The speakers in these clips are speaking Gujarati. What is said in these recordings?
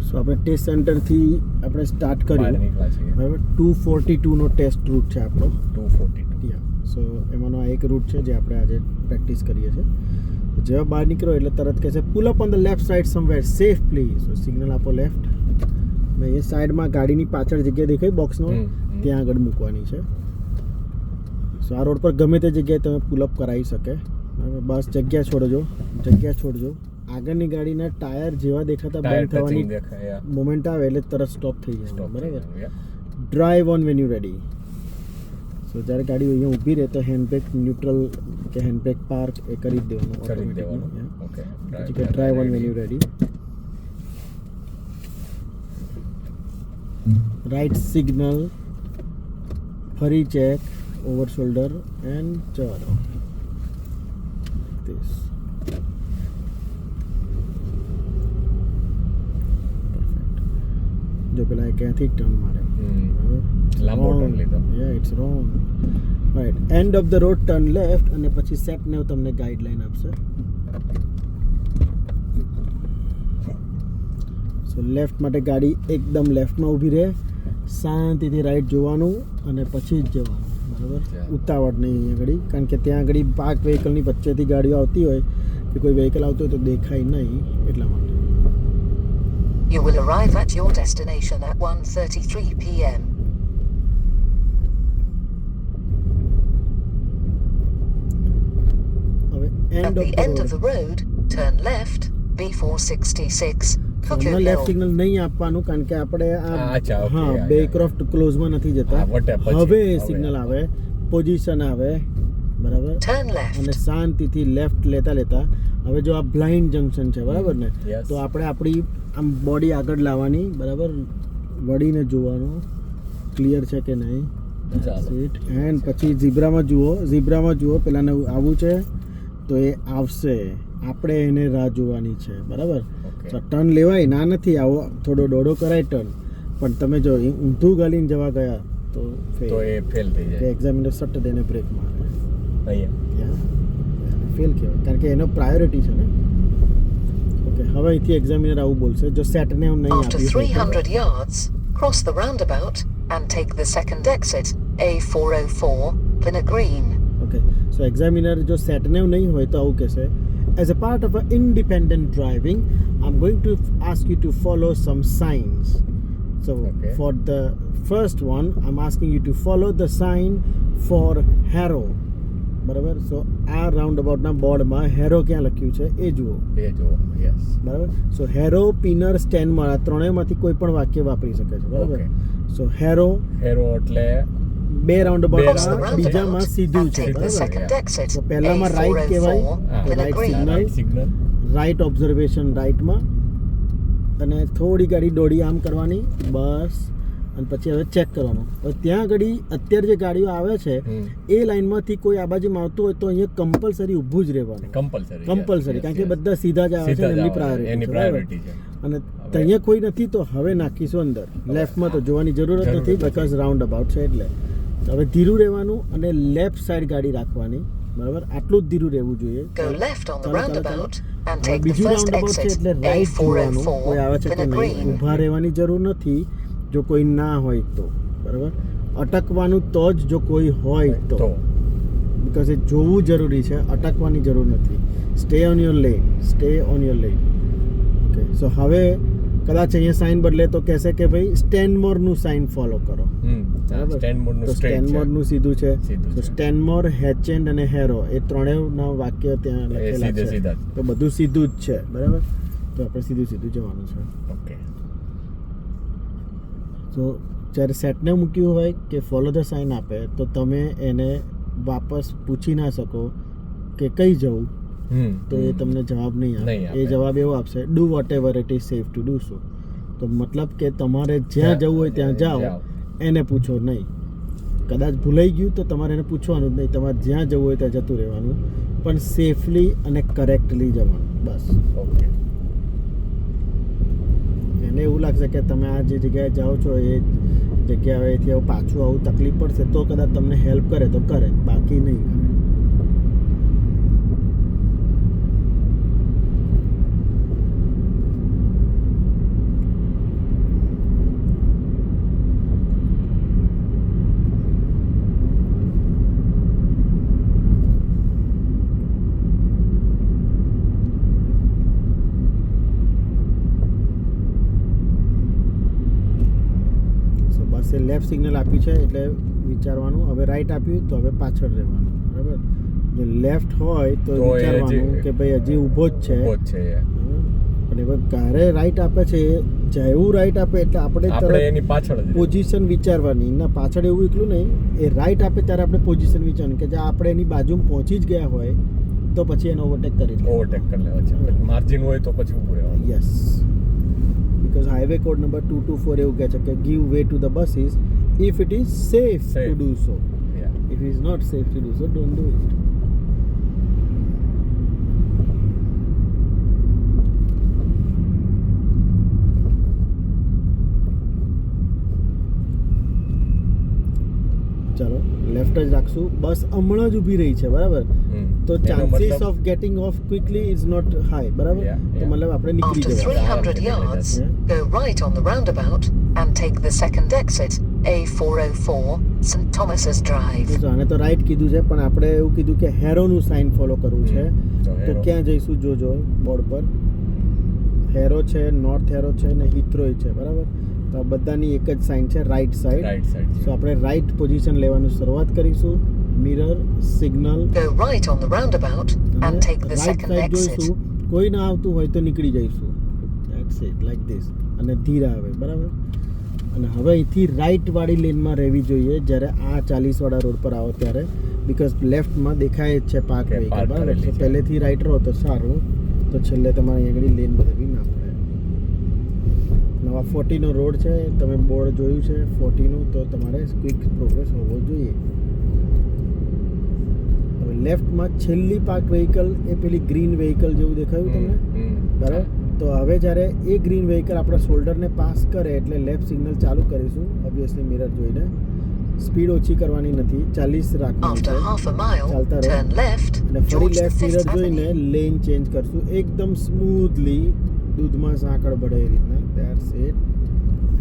સો આપણે ટેસ્ટ સેન્ટરથી આપણે સ્ટાર્ટ કર્યું બરાબર 242 નો ટેસ્ટ રૂટ છે આપણો 242 સો એમાંનો આ એક રૂટ છે જે આપણે આજે પ્રેક્ટિસ કરીએ છીએ જેવા બહાર નીકળો એટલે તરત કહે છે pull up on the left side somewhere safe please so signal આપો લેફ્ટ એ સાઈડમાં ગાડીની પાછળ જગ્યા દેખાય બોક્સનો ત્યાં આગળ મૂકવાની છે સો આ રોડ પર ગમે તે જગ્યાએ તમે પુલ અપ કરાવી શકે બસ જગ્યા છોડજો આગળની ગાડીના ટાયર જેવા દેખાતા બંધ થવાની મોમેન્ટ આવે એટલે તરત સ્ટોપ થઈ જાય બરાબર drive on when you ready so જ્યારે ગાડી અહીંયા ઊભી રહે તો હેન્ડબ્રેક ન્યુટ્રલ કે હેન્ડબ્રેક પાર્ક એ કરી જ દેવાનું ઓકે પછી કે drive on when you ready right signal ફરી ચેક ઓવર શોલ્ડર એન્ડ ચલો this જો પેલા ક્યાંથી ટર્ન મારે લાંબો ટર્ન લીધો it's wrong right end of the road turn left અને પછી સેટ ને તમને ગાઈડલાઈન આપશે સો લેફ્ટ માટે ગાડી એકદમ લેફ્ટમાં ઊભી રહે શાંતિથી રાઈટ જોવાનું અને પછી જ જવાનું બરાબર ઉતાવળ નહીં અહીંયા આગળ કારણ કે ત્યાં આગળ પાર્ક વ્હીકલની વચ્ચેથી ગાડીઓ આવતી હોય કે કોઈ વ્હીકલ આવતું હોય તો દેખાય નહીં એટલા માટે You will arrive at your destination at 1:33 p.m. હવે At the end of the road, turn left B466. હમણાં લેફ્ટ સિગ્નલ નહીં આપવાનું કારણ કે આપણે હા બેક્રોફ્ટ ક્લોઝમાં નથી જતા હવે સિગ્નલ આવે પોઝિશન આવે બરાબર અને શાંતિથી લેફ્ટ લેતા હવે જો આ બ્લાઇન્ડ જંકશન છે બરાબર ને તો આપણે આપણી આમ બોડી આગળ લાવવાની બરાબર વળીને જોવાનું ક્લિયર છે કે નહીં એન્ડ પછી ઝીબ્રામાં જુઓ પેલાને આવું છે તો એ આવશે આપણે એને રાહ જોવાની છે બરાબર ટર્ન લેવાય ના નથી આવો થોડો દોડો કરાય ટર્ન પણ તમે જો ઊંધું ગાલીને જવા ગયા તો એ ફેલ થઈ જાય એક્ઝામિનર સટ્ટ દઈને બ્રેક મારે અહીંયા ફેલ કહેવાય કારણ કે એનો પ્રાયોરિટી છે ને ઓકે હવે અહીંથી એક્ઝામિનર આવું બોલશે જો સેટને હું નહીં After 300 yards, cross the roundabout and take the second exit, A404, Pinner Green. Okay so examiner જો સેટને નહીં હોય તો આવું કહેશે as a part of an independent driving I'm going to ask you to follow some signs so for the first one I'm asking you to follow the sign for Harrow બરાબર સો આ રાઉન્ડ અબાઉટના બોર્ડમાં હેરો ક્યાં લખ્યું છે એ જુઓ યસ બરાબર સો હેરો પિનર સ્ટેનમાં આ ત્રણેયમાંથી કોઈ પણ વાક્ય વાપરી શકે છે બરાબર સો હેરો એટલે બે રાઉન્ડ અબાઉટ બીજામાં સીધું છે તો પહેલામાં રાઈટ કહેવાય રાઈટ સિગ્નલ રાઈટ ઓબ્ઝર્વેશન રાઈટમાં અને થોડી ગાડી દોડી આમ કરવાની બસ અને પછી હવે ચેક કરવાનું હવે ત્યાં આગળ અત્યારે જે ગાડીઓ આવે છે એ લાઈનમાંથી કોઈ આ બાજુમાં આવતું હોય તો અહીંયા કમ્પલસરી ઊભું જ રહેવાનું કમ્પલસરી કારણ કે બધા સીધા જ આવે છે એમની પ્રાયોરિટી છે અને અહીંયા કોઈ નથી તો હવે નાખીશું અંદર લેફ્ટમાં તો જોવાની જરૂરત નથી બીકોઝ રાઉન્ડ અબાઉટ છે એટલે હવે ધીરું રહેવાનું અને લેફ્ટ સાઈડ ગાડી રાખવાની બરાબર આટલું જ ધીરું રહેવું જોઈએ બીજું રાઉન્ડ અબાઉટ છે એટલે રાઈટ જોવાનું કોઈ આવે છે કે નહીં ઊભા રહેવાની જરૂર નથી જો કોઈ ના હોય તો બરાબર અટકવાનું તો જ જો કોઈ હોય તો બીકોઝ એ જોવું જરૂરી છે અટકવાની જરૂર નથી stay on your lane okay so હવે કદાચ અહીંયા સાઇન બદલે તો કહેશે કે ભાઈ સ્ટેનમોરનું સાઇન ફોલો કરો સ્ટેનમોરનું સીધું છે તો સ્ટેનમોર હેચેન્ડ અને હેરો એ ત્રણેયના વાક્ય ત્યાં લખેલા છે તો બધું સીધું જ છે બરાબર તો આપણે સીધું જવાનું છે ઓકે તો જ્યારે સેટને મૂક્યું હોય કે ફોલો ધ સાઇન આપે તો તમે એને વાપસ પૂછી ના શકો કે કઈ જવું તો એ તમને જવાબ નહીં આપે એ જવાબ એવો આપશે do vote ever it is safe to do સો તો મતલબ કે તમારે જ્યાં જવું હોય ત્યાં જાઓ એને પૂછો નહીં કદાચ ભૂલાઈ ગયું તો તમારે એને પૂછવાનું જ નહીં તમારે જ્યાં જવું હોય ત્યાં જતું રહેવાનું પણ સેફલી અને કરેક્ટલી જવાનું બસ ઓકે એને એવું લાગશે કે તમે આ જે જગ્યાએ જાઓ છો એ જગ્યાએથી આવું પાછું આવું તકલીફ પડશે તો કદાચ તમને હેલ્પ કરે તો કરે બાકી નહીં કરે પાસે લેફ્ટ સિગ્નલ આપ્યું છે એટલે વિચારવાનું, હવે રાઈટ આપ્યું તો હવે પાછળ રહેવાનું, બરાબર. જો લેફ્ટ હોય તો તો એ વિચારવાનું જે- કે ભાઈ હજી ઊભો જ છે, ઊભો જ છે યાર. પણ હવે ક્યારે રાઈટ આપે છે, જેવું રાઈટ આપે એટલે આપણે આપણે તરત એની પાછળ જ રહીએ. પોઝિશન વિચારવાની ના, પાછળ એવું એકલું નહીં, એ રાઈટ આપે ત્યારે આપણે પોઝિશન વિચારવાની કે જે આપણે એની બાજુમાં પહોંચી જ ગયા હોય તો પછી એને ઓવરટેક કરી લે. ઓવરટેક કરી લેવા છે. માર્જિન હોય તો પછી ઊભું રહેવાનું. Yes, because highway code number 224 એવું કહે છે કે give way to the buses if it is safe to Safe. Do so. Yeah. If it is not safe to do so, don't do it. ચાલો લેફ્ટ જ રાખશું, બસ હમણાં જ ઊભી રહી છે, બરાબર. તો એનો ચાન્સીસ મતલબ- of getting off quickly is not high, બરાબર. Yeah, તો yeah. મતલબ આપણે નીકળી After જવાનું. 300 yards, Yeah. go right on the roundabout and take the second exit, A404, St Thomas's Drive. તો આને તો રાઈટ કીધું છે, પણ આપણે એવું કીધું કે હેરોનું સાઇન ફોલો કરવું છે. તો તો હેરો. ક્યાં જઈશું જોજો બોર્ડ પર. હેરો છે, નોર્થ હેરો છે ને હિથ્રોય છે, બરાબર. તો આ બધાની એક જ સાઇન છે, રાઈટ સાઈડ. રાઈટ સાઈડ સો આપણે રાઈટ પોઝિશન લેવાનું શરૂઆત કરીશું. Mirror, signal, Go right on the roundabout and take the right second side exit. જોઈશું. કોઈ ના આવતું હોય તો નીકળી જઈશું. That's it, like this. અને ધીરા આવે, બરાબર. અને હવે અહીંથી રાઈટ વાળી લેનમાં રહેવી જોઈએ જ્યારે આ 40 વાળા રોડ પર આવો ત્યારે, બીકોઝ લેફ્ટમાં દેખાય જ છે પાર્ક કે વ્હીકલ, park બરાબર. કરેલી તો છે. પહેલેથી રાઈટ રહો તો સારું, તો છેલ્લે તમારે અહીં આગળ લેન બદલવી ના પડે. નવા 40 નો રોડ છે, તમે બોર્ડ જોયું છે 40 નું, તો તમારે ક્વિક પ્રોગ્રેસ હોવો જોઈએ. હવે લેફ્ટમાં છેલ્લી પાર્ક વ્હીકલ એ પેલી ગ્રીન વ્હીકલ જેવું દેખાયું તમને, બરાબર. તો હવે જ્યારે એ ગ્રીન વ્હીકલ આપણા શોલ્ડરને પાસ કરે એટલે લેફ્ટ સિગ્નલ ચાલુ કરીશું, ઓબ્વિયસલી મિરર જોઈને. સ્પીડ ઓછી કરવાની નથી, 40 રાખવાની After છે. half a mile, ચાલતા રહો. turn left અને ફરી towards the left mirror 5th જોઈને Avenue. લેન ચેન્જ કરશું એકદમ સ્મૂથલી, દૂધમાં સાંકળ ભળે એ રીતના. That's it,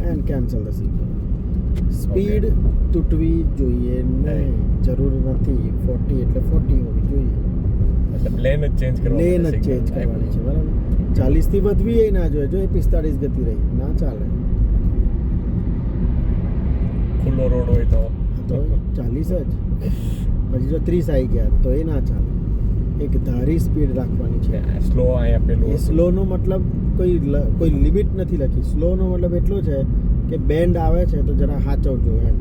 and cancel the signal. Speed તૂટવી જોઈએ નહીં, જરૂર નથી. 40 એટલે 40 હોવી જોઈએ. મતલબ લેન જ ચેન્જ કરવાની. લેન જ ચેન્જ કરવાની છે, બરાબર. 40 થી વધવી એ ના જોઈએ. જો એ 45 ગતિ રહી, ના ચાલે. ખુલ્લો રોડ હોય તો તો 40 જ. પછી જો 30 આવી ગયા તો એ ના ચાલે. એક ધારી સ્પીડ રાખવાની છે. સ્લો અહીંયા પેલું એ સ્લોનો મતલબ કોઈ લિમિટ નથી લખી. સ્લોનો મતલબ એટલો છે કે બેન્ડ આવે છે તો જરા સાચવજો એમ.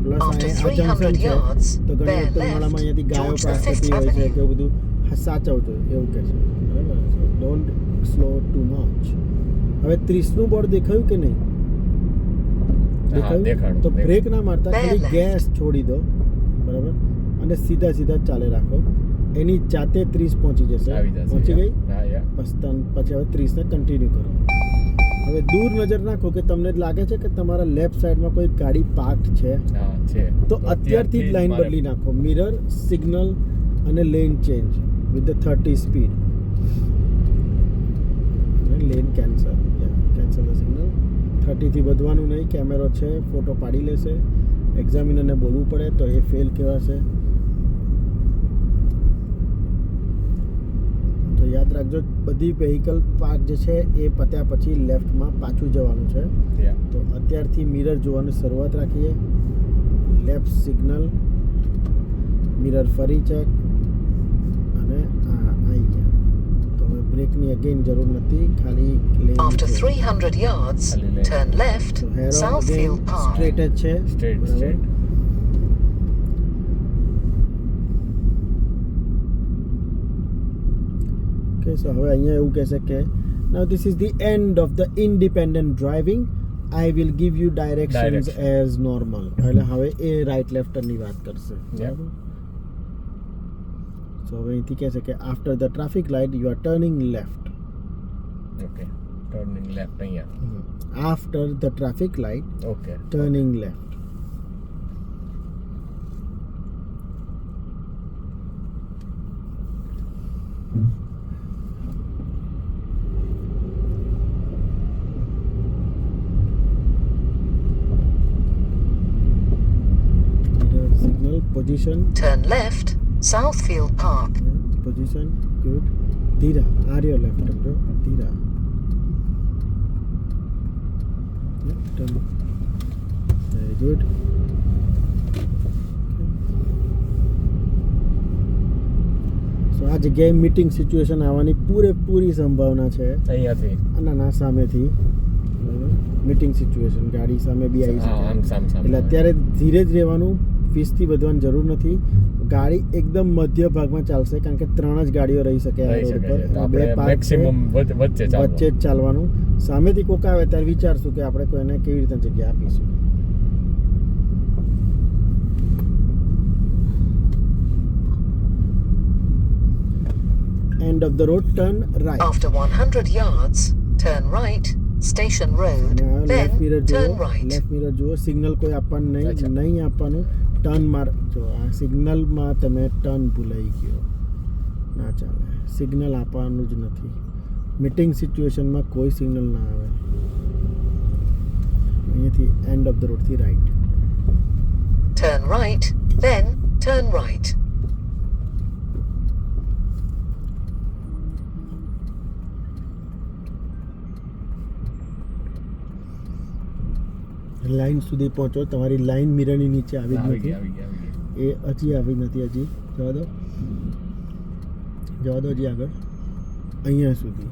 પ્લસ After આ 300 જંકશન છે yards, તો ઘણી bear વખત left ઉનાળામાં અહીંયાથી ગાયો towards the પાસ 5th થતી હોય છે Avenue. કે બધું સાચવજો એવું કહે છે, બરાબર. Don't slow too much. હવે 30 નું બોર્ડ દેખાયું કે નહીં? દેખાડું, તો બ્રેક ના મારતા Bear ખાલી left. ગેસ છોડી દો, બરાબર. અને સીધા સીધા ચાલે રાખો. એની જાતે 30 પહોંચી જશે. આવી જશે. પહોંચી ગઈ. હા યા. બસ પછી હવે 30 ને કન્ટિન્યુ કરો. હવે દૂર નજર નાખો કે તમને લાગે છે કે તમારા લેફ્ટ સાઈડમાં કોઈ ગાડી પાર્ક છે, હા છે. તો અત્યારથી જ લાઈન બદલી નાખો. મિરર, સિગ્નલ અને lane change with the 30 speed. Lane cancel, cancel the signal. 30 થી વધવાનું નહીં. કેમેરો છે, ફોટો પાડી લેશે. એક્ઝામિનરને બોલવું પડે તો એ ફેલ કહેવાશે. તો યાદ રાખજો, બધી વ્હીકલ પાર્ક જે છે એ પત્યા પછી લેફ્ટમાં પાછું જવાનું છે. યા. તો અત્યારથી મિરર જોવાની શરૂઆત રાખીએ. લેફ્ટ સિગ્નલ, મિરર ફરી ચેક, અને આવી ગયા. તો હવે બ્રેકની અગેન જરૂર નથી, ખાલી After 300 yards, ખાલી lane. turn left, Southfield Park. Straight જ છે, સ્ટ્રેટ બરાબર. સ્ટ્રેટ. ઓકે, સો હવે અહીંયા એવું કહેશે કે now this is the end of the independent driving. I will give you directions Direction. as normal. એટલે હવે એ રાઈટ લેફ્ટ ટર્નની વાત કરશે, બરાબર. સો હવે અહીંથી કહેશે કે after the traffic light you are turning left. Okay. Turning left અહીંયા. After the traffic light okay. turning left. Signal, position, Turn left, Southfield Park. position, good. ધીરા, આ રહ્યો લેફ્ટ ટર્ન, જો ધીરા. Turn. Very good. સો આ જગ્યાએ મીટિંગ સિચ્યુએશન આવવાની પૂરેપૂરી સંભાવના છે. અહીંયાથી ના સામેથી મીટિંગ સિચ્યુએશન ગાડી સામે બી આવી શકે. આમ સામ એટલે અત્યારે ધીરે જ રહેવાનું, 20થી વધવાની જરૂર નથી. ગાડી એકદમ મધ્ય ભાગમાં ચાલશે કારણ કે 3 જ ગાડીઓ રહી શકે આ રોડ પર. બે પાર્ક મેક્સિમમ વચ્ચે જ ચાલવાનું. સામેથી કોક આવે ત્યારે વિચારશું કે આપણે કોઈને કેવી રીતે જગ્યા આપીશું. End of the road, turn right. After 100 yards, turn right, Station Road, then turn right. Left mirror જુઓ. સિગ્નલ કોઈ આપવાનું નહીં આપવાનું. ટર્ન માર જો આ સિગ્નલમાં તમે ટર્ન ભૂલાઈ ગયો, ના ચાલે. સિગ્નલ આપવાનું જ નથી. મીટિંગ સિચ્યુએશનમાં કોઈ સિગ્નલ ના આવે. અહીંયાથી એન્ડ ઓફ ધ રોડથી રાઈટ. Turn right, then turn right. Line સુધી પહોંચો. તમારી લાઈન મિરરની નીચે આવી જ આવી નથી. ગઈ. એ હજી આવી નથી. હજી જવા દો હજી આગળ અહીંયા સુધી.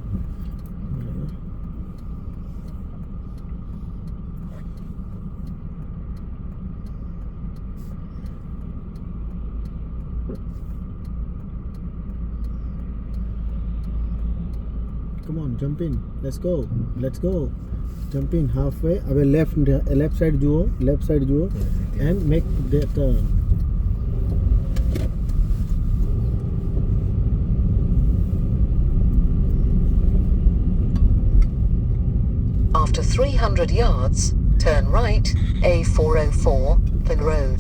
Come on, jump in. Let's go. Jump in halfway. હવે લેફ્ટ સાઈડ જુઓ and make the turn. After 300 yards, turn right, A404, Pin Road.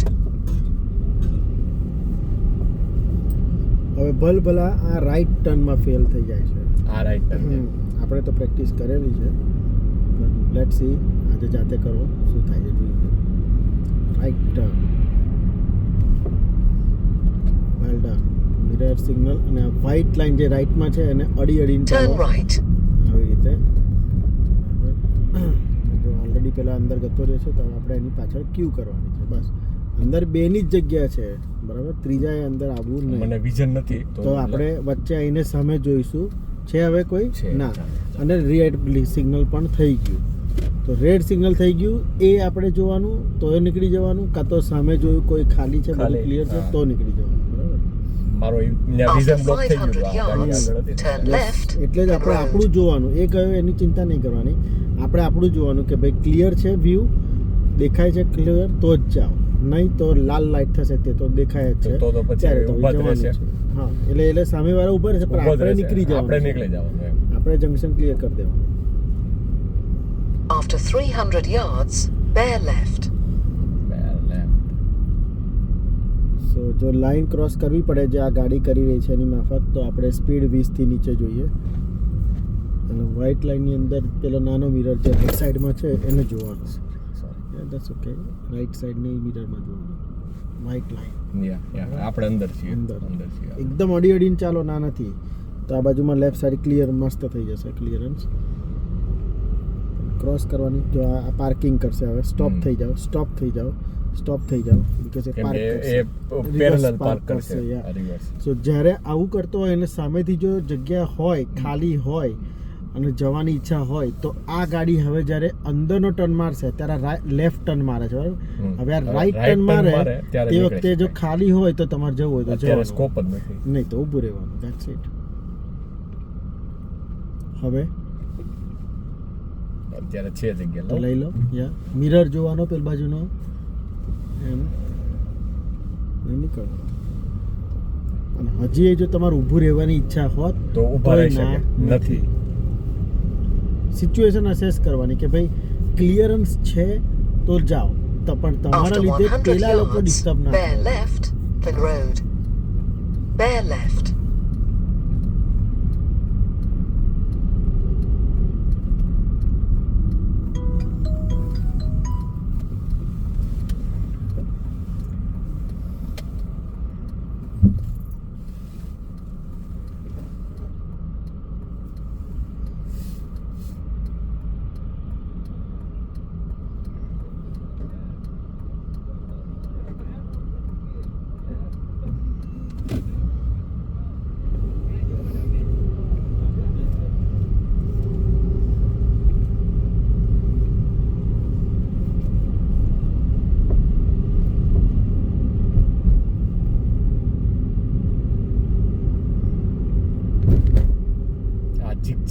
હવે ભલભલા આ રાઈટ ટર્નમાં ફેલ થઈ જાય છે. આ રાઈટ ટર્ન આપણે તો પ્રેક્ટિસ કરેલી છે. લેટ્સ સી આજે જાતે કરો શું થાય છે. જોઈએ right turn. Well done. Mirror signal અને આ વ્હાઇટ લાઈન જે રાઈટમાં છે એને અડીને Turn right. આવી રીતે. જો ઓલરેડી પેલા અંદર જતો રહ્યો છે તો આપણે એની પાછળ ક્યુ કરવાની છે. બસ અંદર બેની જ જગ્યા છે, બરાબર. ત્રીજાએ અંદર આવવું નહીં. મને વિઝન નથી તો આપણે વચ્ચે આવીને સામે જોઈશું છે હવે કોઈ ના. ચાલે. અને રેડ સિગ્નલ પણ થઈ ગયું. તો રેડ સિગ્નલ થઈ ગયું એ આપણે જોવાનું, તો એ નીકળી જવાનું. કાં તો સામે જોયું કોઈ ખાલી છે, બધું ક્લિયર છે, તો નીકળી જવાનું, બરાબર. મારો વિઝન બ્લોક થઈ ગયું. આ ગાડી આગળ હતી. Turn left. એટલે જ આપણે આપણું જોવાનું. એ ગયો એની ચિંતા નહીં કરવાની. આપણે આપણું જોવાનું કે ભાઈ ક્લિયર છે, વ્યૂ દેખાય છે ક્લિયર, તો જ જાઓ. નહીં તો લાલ લાઈટ થશે તે તો દેખાય જ છે. તો પછી ત્યારે તો ઊભા જ જવાનું રહેશે. છે. હા એટલે સામેવાળા ઊભા રહેશે પણ આપણે નીકળી જવાનું. આપણે નીકળી જવાનું એમ. આપણે જંકશન ક્લિયર કરી દેવાનું. After 300 yards, bear left. સો જો લાઈન ક્રોસ કરવી પડે જે આ ગાડી કરી રહી છે એની માફક, તો આપણે સ્પીડ 20થી નીચે જોઈએ. અને વ્હાઇટ લાઈનની અંદર પેલો નાનો મિરર જે રાઈટ સાઈડમાં છે એને જોવાનો. That's okay. રાઈટ સાઈડની મિરરમાં જોવાનું. વ્હાઇટ લાઈન આપણે અંદર છીએ. અંદર છીએ. એકદમ અડીને ચાલો, ના નથી તો આ બાજુમાં લેફ્ટ સાઈડ ક્લિયર મસ્ત થઈ જશે. ક્લિયરન્સ ક્રોસ કરવાની. જો આ પાર્કિંગ કરશે હવે. સ્ટોપ થઈ જાઓ બીકોઝ એ પાર્ક કરશે. પેરેલલ પાર્ક કરશે. સો જ્યારે આવું કરતો હોય અને સામેથી જો જગ્યા હોય ખાલી હોય અને જવાની ઈચ્છા હોય તો આ ગાડી હવે જ્યારે અંદરનો ટર્ન મારશે ત્યારે લેફ્ટ ટર્ન મારે છે, બરાબર. હવે આ રાઈટ ટર્ન મારે તે વખતે જો ખાલી હોય તો તમારે જવું હોય તો જવાનું. સ્કોપ જ નથી. નહીં તો ઊભું રહેવાનું. That's it. હવે અત્યારે છે જગ્યા તો લઈ લો. મિરર જોવાનો પેલ બાજુનો એમ નહીં નીકળવાનું. અને હજી જો તમારે ઊભું રહેવાની ઈચ્છા હોત તો ઊભા રહી શકે નથી. સિચ્યુએશન અસેસ કરવાની કે ભાઈ ક્લિયરન્સ છે તો જાઓ, તો પણ તમારા After લીધે 100 પેલા લોકો yards, ડિસ્ટર્બ ના bear થાય. left, Pin Road. Bear left.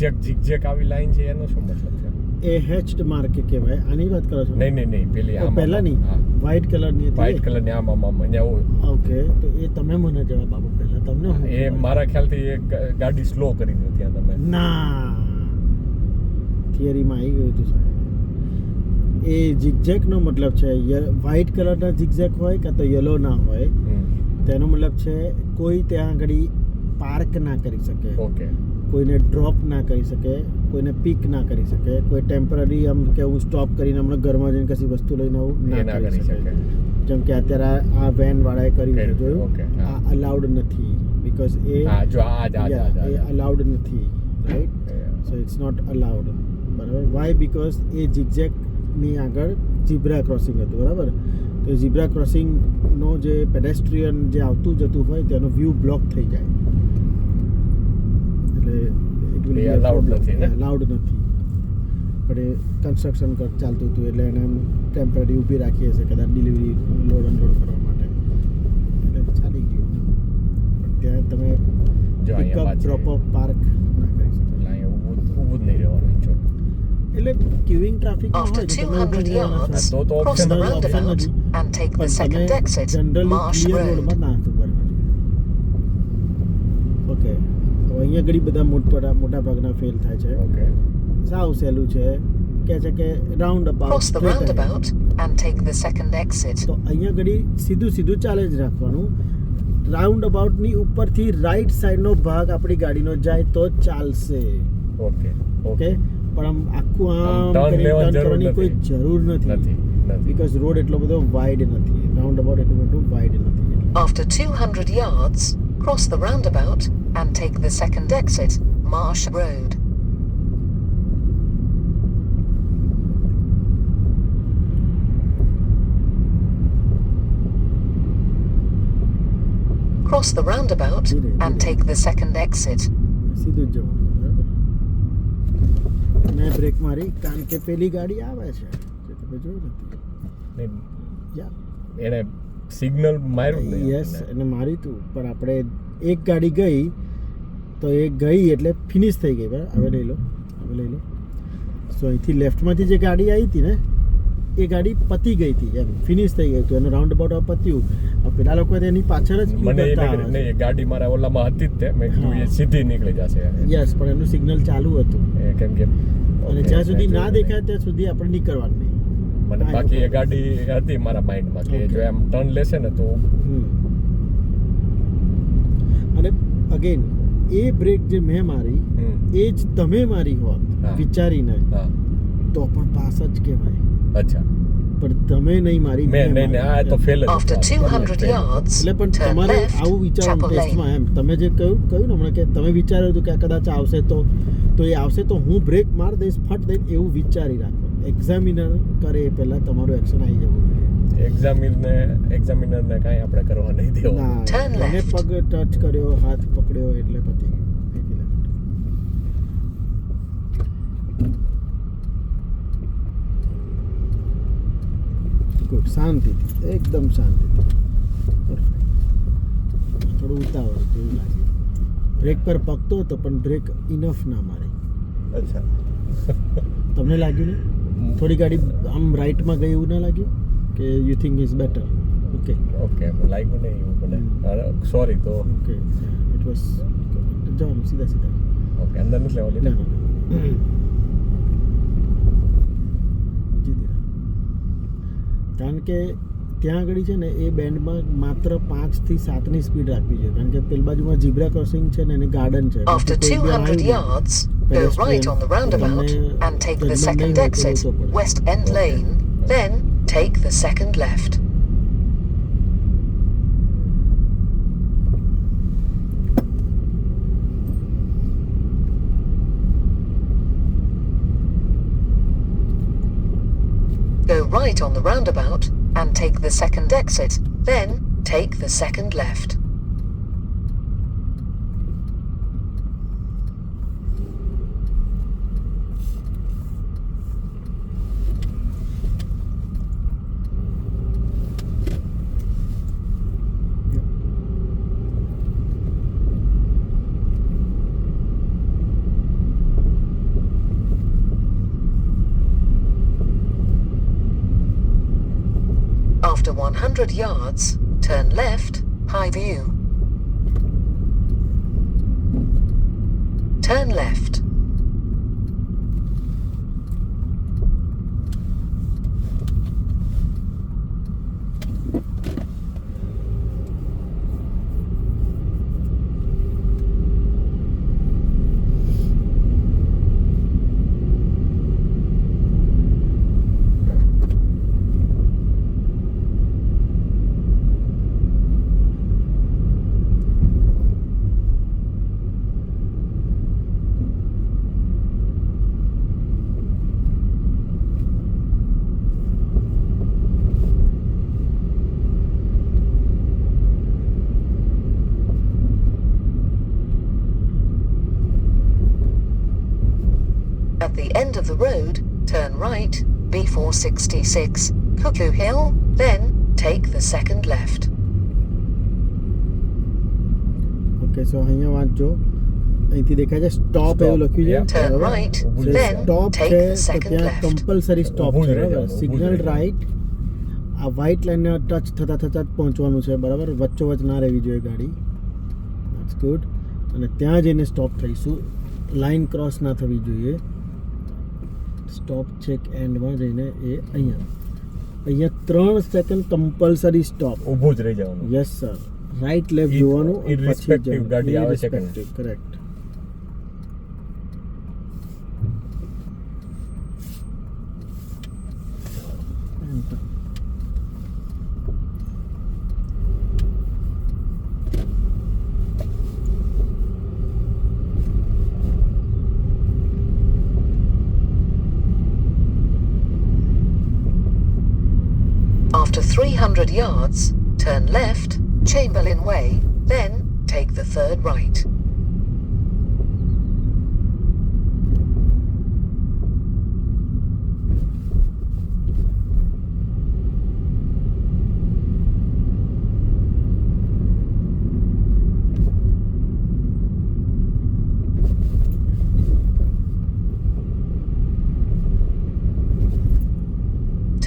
Zigzag આવી લાઈન છે એનો શું મતલબ છે? એ હેચ્ડ માર્ક કહેવાય. આની વાત કરો છો? નહીં પેલી આમ પહેલા નહીં, વ્હાઇટ કલરની હતી. વ્હાઇટ કલરની આમ અહીંયા ઓકે, તો એ તમે મને જવાબ આપો પહેલા. તમને શું એ મારા ખ્યાલથી એ ગાડી સ્લો કરી દીધી ત્યાં તમે. ના, થિયરીમાં આવી ગયું હતું સાહેબ. એ ઝિગઝેગનો મતલબ છે વ્હાઇટ કલરના ઝિગઝેગ હોય કાં તો યલો ના હોય, તેનો મતલબ છે કોઈ ત્યાં આગળ પાર્ક ના કરી શકે, ઓકે, કોઈને ડ્રોપ ના કરી શકે, કોઈને પિક ના કરી શકે, કોઈ ટેમ્પરરી આમ કે હું સ્ટોપ કરીને હમણાં ઘરમાં જઈને કશી વસ્તુ લઈને આવું ના કરી શકે. જેમ કે અત્યારે આ વેન વાળાએ કર્યું છે, જોયું? આ અલાઉડ નથી, બીકોઝ એ અલાઉડ નથી, right? So it's not allowed, બરાબર. વાય? બીકોઝ એ ઝિગઝેગની આગળ ઝીબ્રા ક્રોસિંગ હતું, બરાબર. તો ઝીબ્રા ક્રોસિંગનો જે પેડેસ્ટ્રિયન જે આવતું જતું હોય તેનો વ્યૂ બ્લોક થઈ જાય, એટલે અલાઉડ નથી. પણ એ કન્સ્ટ્રક્શન ચાલતું હતું એટલે એને ટેમ્પરરી ઊભી રાખી હશે કદાચ ડિલિવરી લોડ અનલોડ કરવા માટે, એટલે ચાલી ગયું. પણ ત્યાં તમે પિકઅપ ડ્રોપ ઓફ પાર્ક ના કરી શકો, ઊભું જ નહીં રહેવાનું. એટલે queuing traffic After 200 yards, cross the roundabout and take the second exit, Marsh Road. રોડમાં ના ઉભા રહેવા જોઈએ. ઓકે, તો અહીંયા ઘણી બધા મોટા ભાગના ફેલ થાય છે. ઓકે, સાવ સહેલું છે, કહે છે કે round Cross the about. roundabout and take the second exit. તો અહીંયા ઘડી સીધું ચાલે જ રાખવાનું. રાઉન્ડ અબાઉટની ઉપરથી રાઈટ સાઈડનો ભાગ આપણી ગાડીનો જાય તો જ ચાલશે. ઓકે, ઓકે, પણ આમ આખું આમ turn કરીને લેવાની ટર્ન જરૂર કરવાની કોઈ નથી. જરૂર નથી, બીકોઝ રોડ એટલો બધો વાઇડ નથી, રાઉન્ડ અબાઉટ એટલું બધું વાઇડ નથી. After 200 yards, cross the roundabout and take the second exit, Marsh Road. Cross the roundabout and take the second exit. સીધું જ જવાનું, બરાબર. મેં બ્રેક મારી કારણ કે પેલી ગાડી આવે છે જે તમે જોઈ નથી. એને સિગ્નલ માર્યું જ નહીં. યસ, એને મારી તું, પણ આપણે એક ગાડી ગઈ તો એ ગઈ એટલે ફિનિશ થઈ ગઈ, બરાબર. હવે લઈ લો. સો અહીંથી લેફ્ટમાંથી જે ગાડી આવી હતી ને એ ગાડી પતી ગઈ હતી, એમ ફિનિશ થઈ ગઈ હતું, એનું રાઉન્ડ અબાઉટ પત્યું. પેલા લોકો એની પાછળ જ મને એ ગાડી મારા ઓલામાં હતી જ તે મેં કીધું એ સીધી નીકળી જશે. યસ, પણ એનું સિગ્નલ ચાલુ હતું, કેમ કે અને જ્યાં સુધી ના દેખાય ત્યાં સુધી આપણે નીકળવાનું નહીં. મને બાકી એ ગાડી હતી મારા માઇન્ડમાં કે જો એમ ટર્ન લેશે ને તો. અને અગેન એ બ્રેક જે મેં મારી એ જ તમે મારી હોત વિચારીને તો પણ પાસ જ કહેવાય. અચ્છા, પણ તમે નહીં મારી, મેં નહીં આ તો ફેલ જ. After 200 yards, એટલે પણ turn તમારે left, આવું વિચારવાનું Chapel ટેસ્ટમાં, Lane. એમ તમે જે કહ્યું ને હમણાં કે તમે વિચાર્યું હતું કે આ કદાચ આવશે તો એ આવશે તો હું બ્રેક માર દઈશ ફટ દઈને, એવું વિચારી રાખો. એક્ઝામિનર કરે એ પહેલાં તમારું એક્શન આવી જવું જોઈએ. એક્ઝામિનરને કાંઈ આપણે કરવા નહીં દેવું. Turn ના, એને left. પગ ટચ કર્યો, હાથ પકડ્યો એટલે પતી ગયું. ગુડ, શાંતિથી, એકદમ શાંતિથી. પરફેક્ટ. થોડું ઉતાવળ એવું લાગ્યું. બ્રેક પર પકતો હતો પણ બ્રેક ઇનફ ના મારી. અચ્છા, તમને લાગ્યું ને થોડી ગાડી આમ રાઈટમાં ગઈ એવું ના લાગ્યું કે you think is better? Okay લાગ્યું નહીં એવું મને. સોરી. તો ઓકે, ઇટ વોઝ જવાનું સીધા. ઓકે, અંદર નથી લેવા લીધા. કારણ કે ત્યાં આગળ છે ને એ બેન્ડમાં માત્ર 5 થી 7 ની સ્પીડ રાખવી જોઈએ, કારણ કે પેલી બાજુમાં ઝીબ્રા ક્રોસિંગ છે ને એને ગાર્ડન છે. After 200 yards, go right on the roundabout and take the second exit, West End Lane, then take the second left. Go right on the roundabout and take the second exit, then take the second left. After 100 yards, turn left, high view. Turn left. At the end of the road, turn right, B466, Cuckoo Hill, then take the second left. Okay so અહીંયા વાંચજો, અહીંથી દેખાય છે સ્ટોપ એવું લખ્યું છે. Turn right, then stop take છે the તો second ત્યાં left. કમ્પલસરી સ્ટોપ ઊભું છે, જ રહી બરાબર. જવાનું, સિગ્નલ ઊભું જ રહી રાઈટ, આ વ્હાઇટ લાઈનને ટચ થતાં થતાં જ પહોંચવાનું છે, બરાબર. વચ્ચોવચ ના રહેવી જોઈએ ગાડી. That's good. અને ત્યાં જઈને સ્ટોપ થઈશું, લાઈન ક્રોસ ના થવી જોઈએ. સ્ટોપ ચેક એન્ડમાં જઈને એ અહીંયા 3 સેકન્ડ કમ્પલસરી સ્ટોપ. ઊભું જ રહી જવાનું. Yes sir. રાઈટ લેફ્ટ જોવાનું, અને પછી irrespective ગાડી આવે છે કે નહીં. irrespective, correct. Enter. After 300 yards, turn left, Chamberlain Way, then take the third right.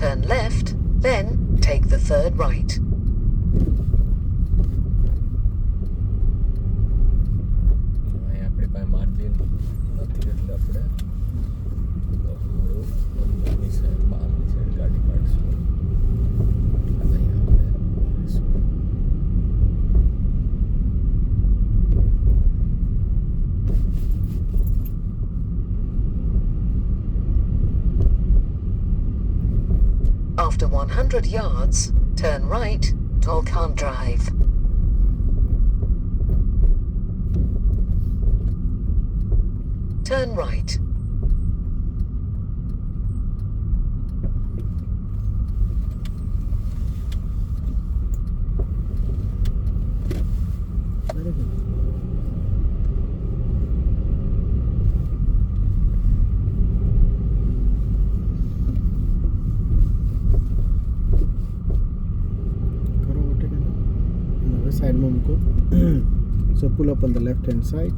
Turn left, then take the third right. અહીં આપણી પાસે માર્જિન નથી એટલે આપણે થોડું અંદરની સાઈડ બહારની સાઈડ ગાડી કાઢશું. અહીંયા આપણે કરીશું. After 100 yards, turn right, Tolkhan Drive. Turn right. Very good. કરો overtake એને. અને હવે સાઈડમાં મૂકો. So pull up on the left hand side.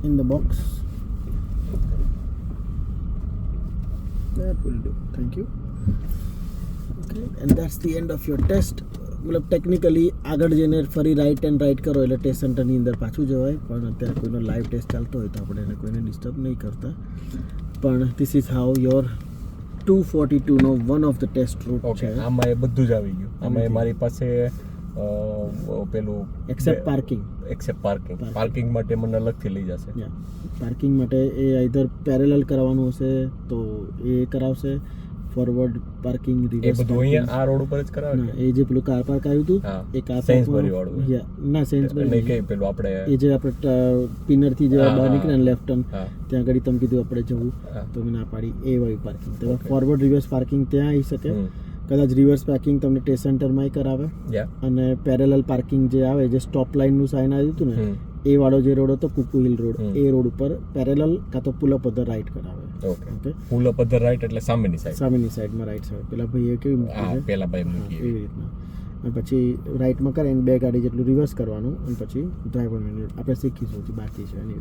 In the box. That will do. Thank you. Okay, and that's the end of your test. મતલબ ટેકનિકલી આગળ જઈને ફરી રાઈટ એન્ડ રાઈટ કરો એટલે ટેસ્ટ સેન્ટરની અંદર પાછું જવાય. પણ અત્યારે કોઈનો લાઈવ ટેસ્ટ ચાલતો હોય તો આપણે એને કોઈને ડિસ્ટર્બ નહીં કરતા. પણ ધીસ ઇઝ હાઉ યોર 242નો one of the test route okay, છે. આમાં એ બધું જ આવી ગયું. આમાં એ મારી પાસે પેલું એક્સેપ્ટ પાર્કિંગ. એક્સેપ્ટ પાર્કિંગ માટે મને અલગથી લઈ જશે. પાર્કિંગ માટે એ આઈધર પેરેલલ કરાવવાનું હશે તો એ કરાવશે, ફોરવર્ડ પાર્કિંગ, એ રિવર્સ બધું અહીંયા આ રોડ ઉપર જ કરાવે ના, એ જે પેલું કાર પાર્ક આવ્યું હતું હા, એ કાર સેન્સબરી વાળું. ના સેન્સબરી નહીં કે પેલું આપણે એ જે આપણે પિનરથી જે હા, બહાર હા, નીકળે ને લેફ્ટ ટર્ન હા. ત્યાં આગળ તમે કીધું આપણે જવું હા. તો મેં ના પાડી એ વાળી પાર્કિંગ. તો Okay. ફોરવર્ડ રિવર્સ પાર્કિંગ ત્યાં આવી શકે. હમ. કદાચ રિવર્સ પાર્કિંગ તમને ટેસ્ટ સેન્ટરમાં કરાવે. યા અને પેરેલલ પાર્કિંગ જે આવે, જે સ્ટોપ લાઇનનું સાઇન આવ્યું હતું ને એ વાળો જે રોડ હતો કુકુ હિલ રોડ, હમ. એ રોડ ઉપર પેરેલલ કાં તો પુલ અપ અધર રાઈટ કરાવે. ઓકે, ઓકે, ફૂલ અપ અધર રાઈટ એટલે સામેની સાઈડ. સામેની સાઈડમાં રાઈટ સાઈડ પેલા ભાઈએ કેવી મૂકી હા, છે પેલા ભાઈ હા, મૂકી એવી રીતના. અને પછી રાઈટમાં કરીને 2 ગાડી જેટલું રિવર્સ કરવાનું અને પછી ડ્રાઈવર મેન્યુઅલ આપણે શીખીશું હજી બાકી છે એની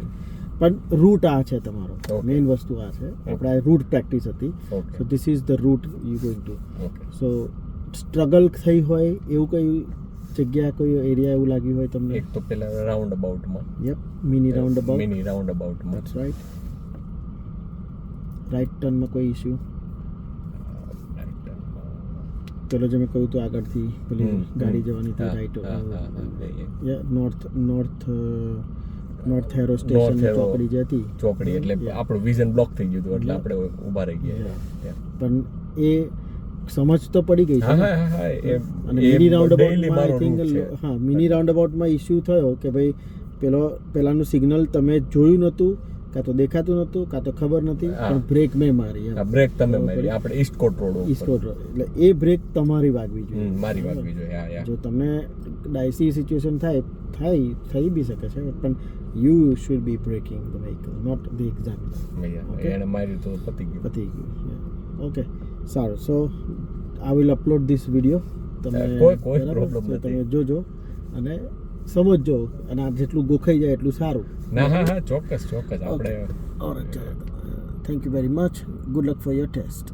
પણ રૂટ આ છે તમારો Okay. મેઇન વસ્તુ આ છે આપણે આ રૂટ પ્રેક્ટિસ હતી Okay. So this is the route you going to okay so struggle થઈ હોય એવું કઈ જગ્યા કોઈ એરિયા એવું લાગ્યું હોય તમને એક તો પેલા રાઉન્ડ અબાઉટમાં yup mini roundabout mini રાઉન્ડ અબાઉટમાં ધેટ્સ રાઈટ રાઈટ ટર્નમાં કોઈ ઇશ્યુ પેલો જે મેં કહ્યું હતું આગળથી પેલી ગાડી જવાની હતી રાઈટ નોર્થ હેરો સ્ટેશન ચોકડી જે હતી ચોકડી એટલે આપણું વિઝન બ્લોક થઈ ગયું હતું એટલે આપણે ઊભા રહી ગયા પણ એ સમજ તો પડી ગઈ છે હા ને? હા હા એ અને મિની રાઉન્ડ daily અબાઉટમાં મારો આઈ થિંક route છે. હા મિની રાઉન્ડ અબાઉટમાં ઇશ્યુ થયો કે ભાઈ પેલાનું સિગ્નલ તમે જોયું નહોતું કાં તો દેખાતું નહોતું કાં તો ખબર નથી હા. પણ બ્રેક મેં મારી એમ આ બ્રેક તમે મારી આપણે ઈસ્ટ કોટ રોડ ઉપર ઈસ્ટ કોટ રોડ. એટલે એ બ્રેક તમારી વાગવી જોઈએ મારી વાગવી જોઈએ હા યા જો તમને ડાયસી સિચ્યુએશન થઈ બી શકે છે પણ you should be braking the vehicle not the example Okay. એને મારી તો પતી ગયું પતી ગયું ઓકે સારું so I will upload this video તમે કોઈ બરાબર? problem So નથી. તમે જોજો અને સમજજો અને આ જેટલું ગોખાઈ જાય એટલું સારું ના હા હા ચોક્કસ આપણે alright thank you very much good luck for your test